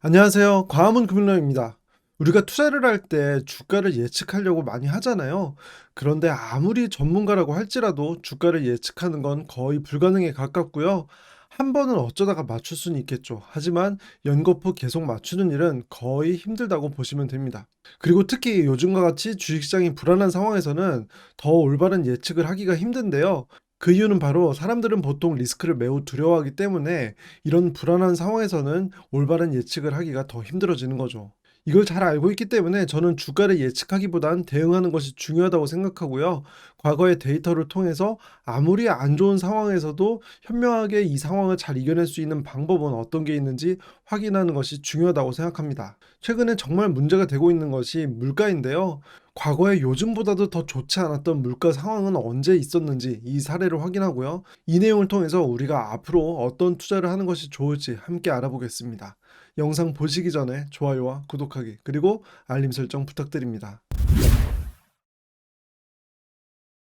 안녕하세요. 광화문 금융라입니다. 우리가 투자를 할 때 주가를 예측하려고 많이 하잖아요. 그런데 아무리 전문가라고 할지라도 주가를 예측하는 건 거의 불가능에 가깝고요. 한 번은 어쩌다가 맞출 수는 있겠죠. 하지만 연거푸 계속 맞추는 일은 거의 힘들다고 보시면 됩니다. 그리고 특히 요즘과 같이 주식시장이 불안한 상황에서는 더 올바른 예측을 하기가 힘든데요. 그 이유는 바로 사람들은 보통 리스크를 매우 두려워하기 때문에 이런 불안한 상황에서는 올바른 예측을 하기가 더 힘들어지는 거죠. 이걸 잘 알고 있기 때문에 저는 주가를 예측하기보단 대응하는 것이 중요하다고 생각하고요. 과거의 데이터를 통해서 아무리 안 좋은 상황에서도 현명하게 이 상황을 잘 이겨낼 수 있는 방법은 어떤 게 있는지 확인하는 것이 중요하다고 생각합니다. 최근에 정말 문제가 되고 있는 것이 물가인데요. 과거에 요즘보다도 더 좋지 않았던 물가 상황은 언제 있었는지 이 사례를 확인하고요. 이 내용을 통해서 우리가 앞으로 어떤 투자를 하는 것이 좋을지 함께 알아보겠습니다. 영상 보시기 전에 좋아요와 구독하기 그리고 알림 설정 부탁드립니다.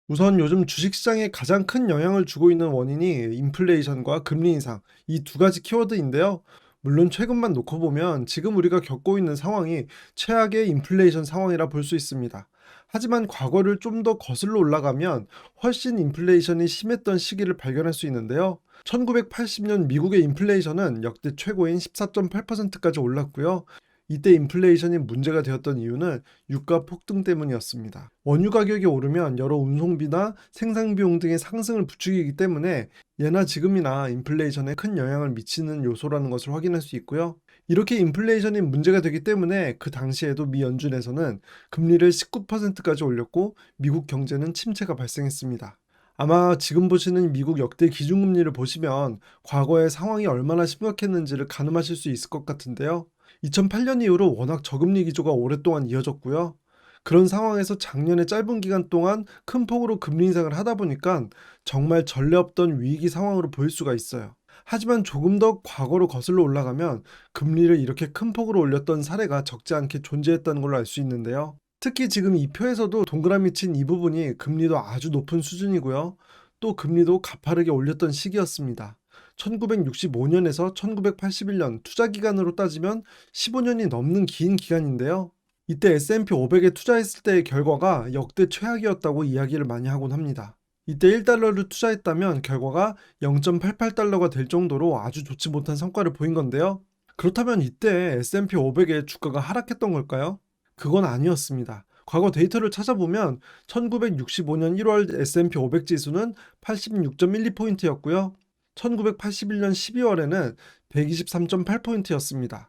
우선 요즘 주식시장에 가장 큰 영향을 주고 있는 원인이 인플레이션과 금리 인상, 이 두 가지 키워드인데요. 물론 최근만 놓고 보면 지금 우리가 겪고 있는 상황이 최악의 인플레이션 상황이라 볼 수 있습니다. 하지만 과거를 좀 더 거슬러 올라가면 훨씬 인플레이션이 심했던 시기를 발견할 수 있는데요. 1980년 미국의 인플레이션은 역대 최고인 14.8%까지 올랐고요. 이때 인플레이션이 문제가 되었던 이유는 유가 폭등 때문이었습니다. 원유 가격이 오르면 여러 운송비나 생산 비용 등의 상승을 부추기기 때문에 예나 지금이나 인플레이션에 큰 영향을 미치는 요소라는 것을 확인할 수 있고요. 이렇게 인플레이션이 문제가 되기 때문에 그 당시에도 미 연준에서는 금리를 19%까지 올렸고 미국 경제는 침체가 발생했습니다. 아마 지금 보시는 미국 역대 기준금리를 보시면 과거의 상황이 얼마나 심각했는지를 가늠하실 수 있을 것 같은데요. 2008년 이후로 워낙 저금리 기조가 오랫동안 이어졌고요. 그런 상황에서 작년에 짧은 기간 동안 큰 폭으로 금리 인상을 하다 보니까 정말 전례 없던 위기 상황으로 보일 수가 있어요. 하지만 조금 더 과거로 거슬러 올라가면 금리를 이렇게 큰 폭으로 올렸던 사례가 적지 않게 존재했다는 걸로 알 수 있는데요. 특히 지금 이 표에서도 동그라미 친 이 부분이 금리도 아주 높은 수준이고요. 또 금리도 가파르게 올렸던 시기였습니다. 1965년에서 1981년 투자 기간으로 따지면 15년이 넘는 긴 기간인데요. 이때 S&P 500에 투자했을 때의 결과가 역대 최악이었다고 이야기를 많이 하곤 합니다. 이때 1달러를 투자했다면 결과가 0.88달러가 될 정도로 아주 좋지 못한 성과를 보인 건데요. 그렇다면 이때 S&P 500의 주가가 하락했던 걸까요? 그건 아니었습니다. 과거 데이터를 찾아보면 1965년 1월 S&P 500 지수는 86.12포인트였고요. 1981년 12월에는 123.8포인트였습니다.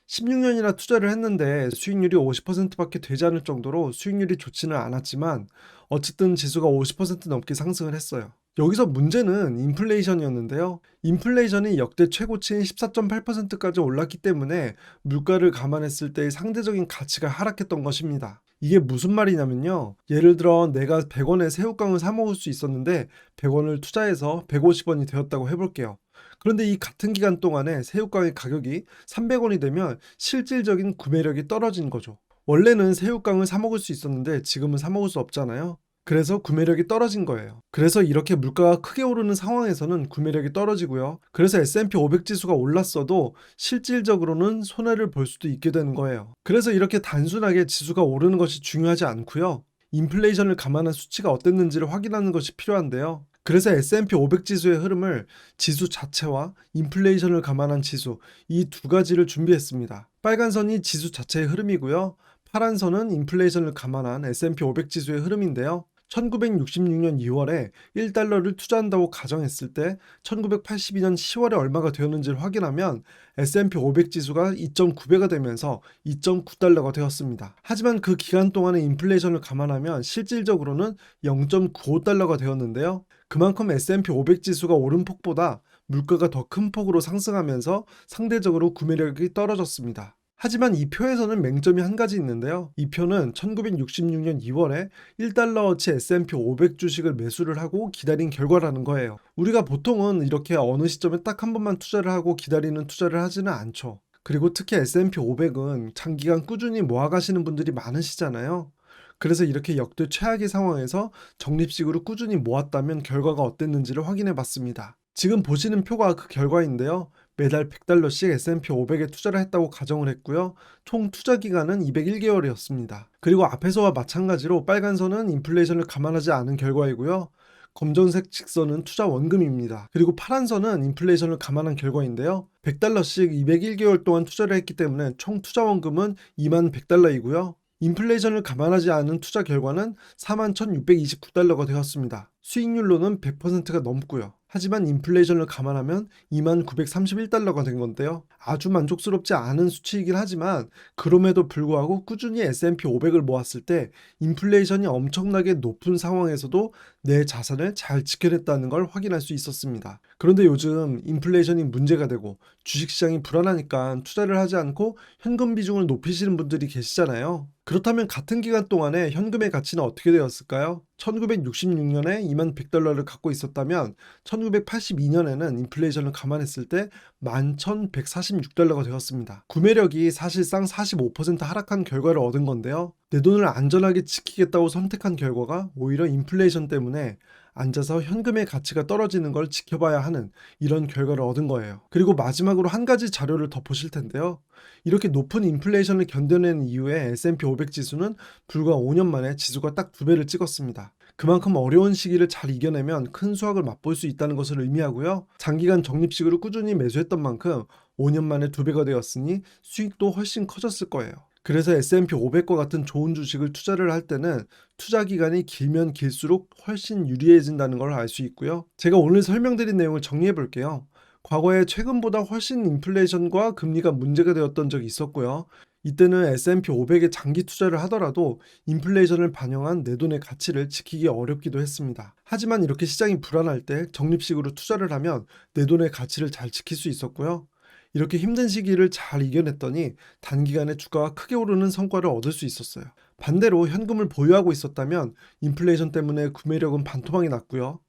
16년이나 투자를 했는데 수익률이 50%밖에 되지 않을 정도로 수익률이 좋지는 않았지만 어쨌든 지수가 50% 넘게 상승을 했어요. 여기서 문제는 인플레이션이었는데요. 인플레이션이 역대 최고치인 14.8%까지 올랐기 때문에 물가를 감안했을 때의 상대적인 가치가 하락했던 것입니다. 이게 무슨 말이냐면요. 예를 들어 내가 100원에 새우깡을 사 먹을 수 있었는데 100원을 투자해서 150원이 되었다고 해볼게요. 그런데 이 같은 기간 동안에 새우깡의 가격이 300원이 되면 실질적인 구매력이 떨어진 거죠. 원래는 새우깡을 사 먹을 수 있었는데 지금은 사 먹을 수 없잖아요. 그래서 구매력이 떨어진 거예요. 그래서 이렇게 물가가 크게 오르는 상황에서는 구매력이 떨어지고요. 그래서 S&P 500 지수가 올랐어도 실질적으로는 손해를 볼 수도 있게 되는 거예요. 그래서 이렇게 단순하게 지수가 오르는 것이 중요하지 않고요. 인플레이션을 감안한 수치가 어땠는지를 확인하는 것이 필요한데요. 그래서 S&P 500 지수의 흐름을 지수 자체와 인플레이션을 감안한 지수, 이 두 가지를 준비했습니다. 빨간 선이 지수 자체의 흐름이고요. 파란 선은 인플레이션을 감안한 S&P 500 지수의 흐름인데요. 1966년 2월에 1달러를 투자한다고 가정했을 때 1982년 10월에 얼마가 되었는지를 확인하면 S&P 500 지수가 2.9배가 되면서 2.9달러가 되었습니다. 하지만 그 기간 동안의 인플레이션을 감안하면 실질적으로는 0.95달러가 되었는데요. 그만큼 S&P 500 지수가 오른 폭보다 물가가 더 큰 폭으로 상승하면서 상대적으로 구매력이 떨어졌습니다. 하지만 이 표에서는 맹점이 한 가지 있는데요. 이 표는 1966년 2월에 1달러어치 S&P 500 주식을 매수를 하고 기다린 결과라는 거예요. 우리가 보통은 이렇게 어느 시점에 딱 한 번만 투자를 하고 기다리는 투자를 하지는 않죠. 그리고 특히 S&P 500은 장기간 꾸준히 모아가시는 분들이 많으시잖아요. 그래서 이렇게 역대 최악의 상황에서 적립식으로 꾸준히 모았다면 결과가 어땠는지를 확인해 봤습니다. 지금 보시는 표가 그 결과인데요. 매달 $100씩 S&P 500에 투자를 했다고 가정을 했고요. 총 투자 기간은 201개월이었습니다. 그리고 앞에서와 마찬가지로 빨간 선은 인플레이션을 감안하지 않은 결과이고요. 검정색 직선은 투자 원금입니다. 그리고 파란 선은 인플레이션을 감안한 결과인데요. $100씩 201개월 동안 투자를 했기 때문에 총 투자 원금은 $21,100이고요. 인플레이션을 감안하지 않은 투자 결과는 $41,629가 되었습니다. 수익률로는 100%가 넘고요. 하지만 인플레이션을 감안하면 $29,331가 된 건데요. 아주 만족스럽지 않은 수치이긴 하지만 그럼에도 불구하고 꾸준히 S&P 500을 모았을 때 인플레이션이 엄청나게 높은 상황에서도 내 자산을 잘 지켜냈다는 걸 확인할 수 있었습니다. 그런데 요즘 인플레이션이 문제가 되고 주식시장이 불안하니까 투자를 하지 않고 현금 비중을 높이시는 분들이 계시잖아요. 그렇다면 같은 기간 동안에 현금의 가치는 어떻게 되었을까요? 1966년에 $21,100를 갖고 있었다면 1982년에는 인플레이션을 감안했을 때 $11,146가 되었습니다. 구매력이 사실상 45% 하락한 결과를 얻은 건데요. 내 돈을 안전하게 지키겠다고 선택한 결과가 오히려 인플레이션 때문에 앉아서 현금의 가치가 떨어지는 걸 지켜봐야 하는 이런 결과를 얻은 거예요. 그리고 마지막으로 한 가지 자료를 더 보실 텐데요. 이렇게 높은 인플레이션을 견뎌낸 이후에 S&P 500 지수는 불과 5년 만에 지수가 딱 2배를 찍었습니다. 그만큼 어려운 시기를 잘 이겨내면 큰 수확을 맛볼 수 있다는 것을 의미하고요. 장기간 적립식으로 꾸준히 매수했던 만큼 5년 만에 2배가 되었으니 수익도 훨씬 커졌을 거예요. 그래서 S&P 500과 같은 좋은 주식을 투자를 할 때는 투자 기간이 길면 길수록 훨씬 유리해진다는 걸 알 수 있고요. 제가 오늘 설명드린 내용을 정리해 볼게요. 과거에 최근보다 훨씬 인플레이션과 금리가 문제가 되었던 적이 있었고요. 이때는 S&P 500에 장기 투자를 하더라도 인플레이션을 반영한 내 돈의 가치를 지키기 어렵기도 했습니다. 하지만 이렇게 시장이 불안할 때 적립식으로 투자를 하면 내 돈의 가치를 잘 지킬 수 있었고요. 이렇게 힘든 시기를 잘 이겨냈더니 단기간에 주가가 크게 오르는 성과를 얻을 수 있었어요. 반대로 현금을 보유하고 있었다면 인플레이션 때문에 구매력은 반토막이 났고요.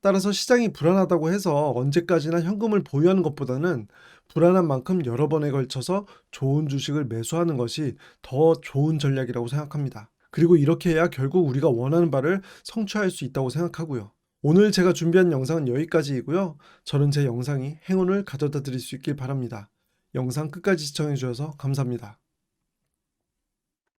따라서 시장이 불안하다고 해서 언제까지나 현금을 보유하는 것보다는 불안한 만큼 여러 번에 걸쳐서 좋은 주식을 매수하는 것이 더 좋은 전략이라고 생각합니다. 그리고 이렇게 해야 결국 우리가 원하는 바를 성취할 수 있다고 생각하고요. 오늘 제가 준비한 영상은 여기까지이고요. 저는 제 영상이 행운을 가져다 드릴 수 있길 바랍니다. 영상 끝까지 시청해 주셔서 감사합니다.